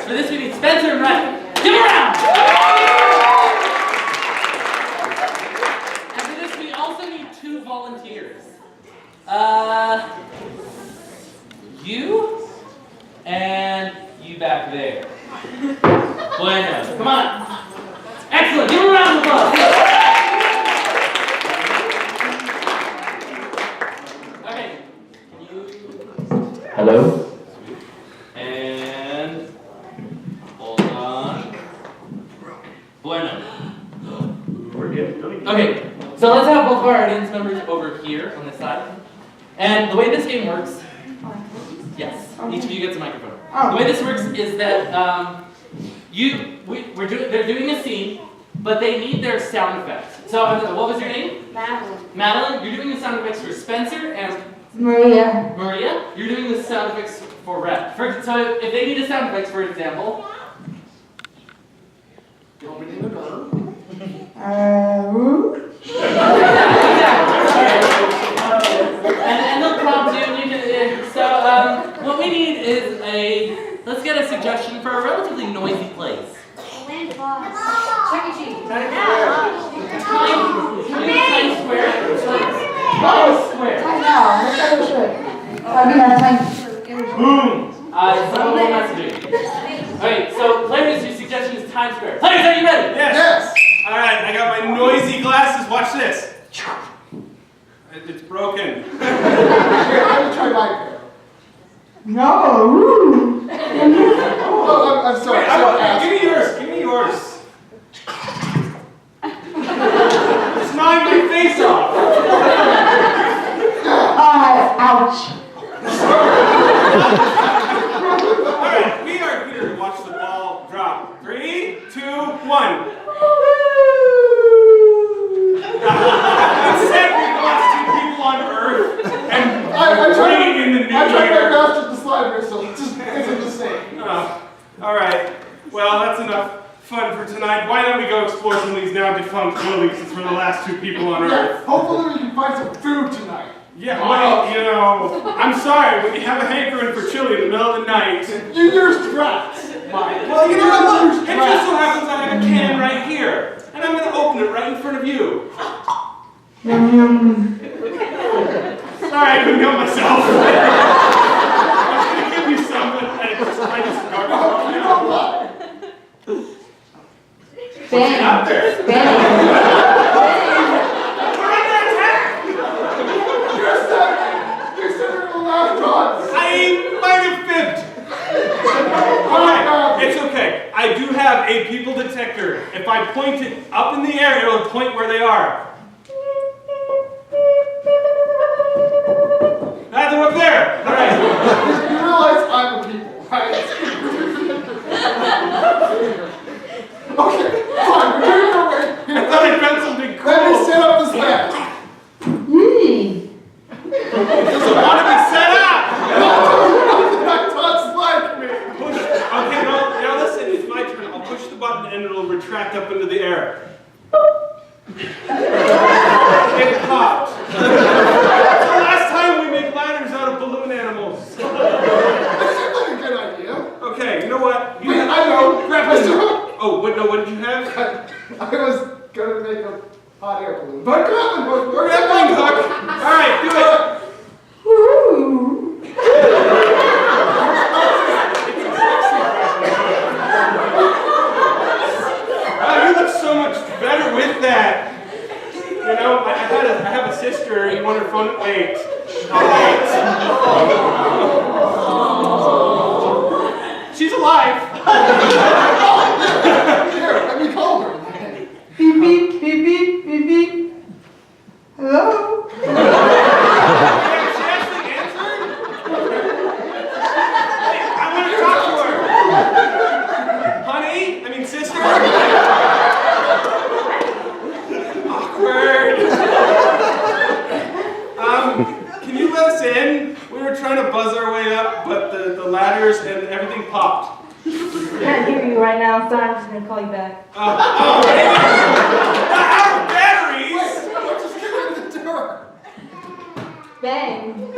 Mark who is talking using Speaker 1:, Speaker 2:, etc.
Speaker 1: For this we need Spencer and Rhett. Give them a round! And for this we also need 2 volunteers. You and you back there. Bueno. Come on. Excellent. Give them a round of applause. Okay.
Speaker 2: Hello?
Speaker 1: And hold on. Bueno. Okay, so let's have both of our audience members over here on this side. And the way this game works, yes, each of you gets a microphone. The way this works is that they're doing a scene, but they need their sound effects. So what was your name?
Speaker 3: Madeline.
Speaker 1: Madeline, you're doing the sound effects for Spencer, and
Speaker 3: Maria.
Speaker 1: Maria, you're doing the sound effects for Rhett. So if they need a sound effects, for example, you want me to do it? And they'll prompt you, and you can. So what we need is let's get a suggestion for a relatively noisy place.
Speaker 3: Chuck E. Cheese.
Speaker 1: Times Square. Square. Boom. Someone will message you. Okay, so players, your suggestion is Times Square. Players, are you ready?
Speaker 4: Yes. All right, I got my noisy glasses. Watch this. It's broken.
Speaker 5: Here, let me try my pair.
Speaker 3: No.
Speaker 5: Oh, I'm sorry.
Speaker 4: Give me yours. Give me yours. It's gnawing my face off.
Speaker 3: Ouch.
Speaker 4: All right, we are here to watch the ball drop. 3, 2, 1. It said we lost 2 people on Earth and playing in the new
Speaker 5: I tried my
Speaker 4: year.
Speaker 5: best with the slider, so it just isn't the same.
Speaker 4: All right. Well, that's enough fun for tonight. Why don't we go explore some of these now defunct buildings since we're the last 2 people on
Speaker 5: Yeah,
Speaker 4: Earth?
Speaker 5: hopefully we can find some food tonight.
Speaker 4: Yeah, well, you know, I'm sorry, when you have a hankering for chili in the middle of the night.
Speaker 5: You used rats, Mike.
Speaker 4: Well, you know what, look, it just so happens I have a can right here. And I'm going to open it right in front of you. Sorry, I couldn't help myself. I was going to give you some, but I just garbage.
Speaker 5: You know what?
Speaker 4: What's out there?
Speaker 5: You said we were last gods.
Speaker 4: I might have fibbed. Alright, it's okay. I do have a people detector. If I point it up in the air, it'll point where they are. Ah, they're up there. Alright.
Speaker 5: You realize I'm a people, right? Okay, fine, we're getting away.
Speaker 4: I thought I found something cool.
Speaker 5: Let me set up this lamp.
Speaker 4: Does it want to be set up?
Speaker 5: That does like me.
Speaker 4: Push. Okay, now listen, it's my turn. I'll push the button and it'll retract up into the air. It popped. That's the last time we make ladders out of balloon animals.
Speaker 5: That seems like a good idea.
Speaker 4: Okay, you know what?
Speaker 5: Wait, I know.
Speaker 4: Grappling hook. Oh, what did you have?
Speaker 5: I was gonna make a hot air balloon, but grappling hook.
Speaker 4: Grappling hook. All right, do it. Wow, you look so much better with that. You know, I have a sister. You want her phone? Wait. She's alive.
Speaker 5: Here, let me call her.
Speaker 3: Beep, beep, beep, beep, beep, beep. Hello?
Speaker 4: She actually answered? Hey, I want to talk to her. Honey? I mean, sister? Awkward. Can you let us in? We were trying to buzz our way up, but the ladders and everything popped.
Speaker 3: Can't hear you right now, so I'm just gonna call you back.
Speaker 4: Oh, our batteries!
Speaker 5: Wait, just get in the door.
Speaker 3: Bang.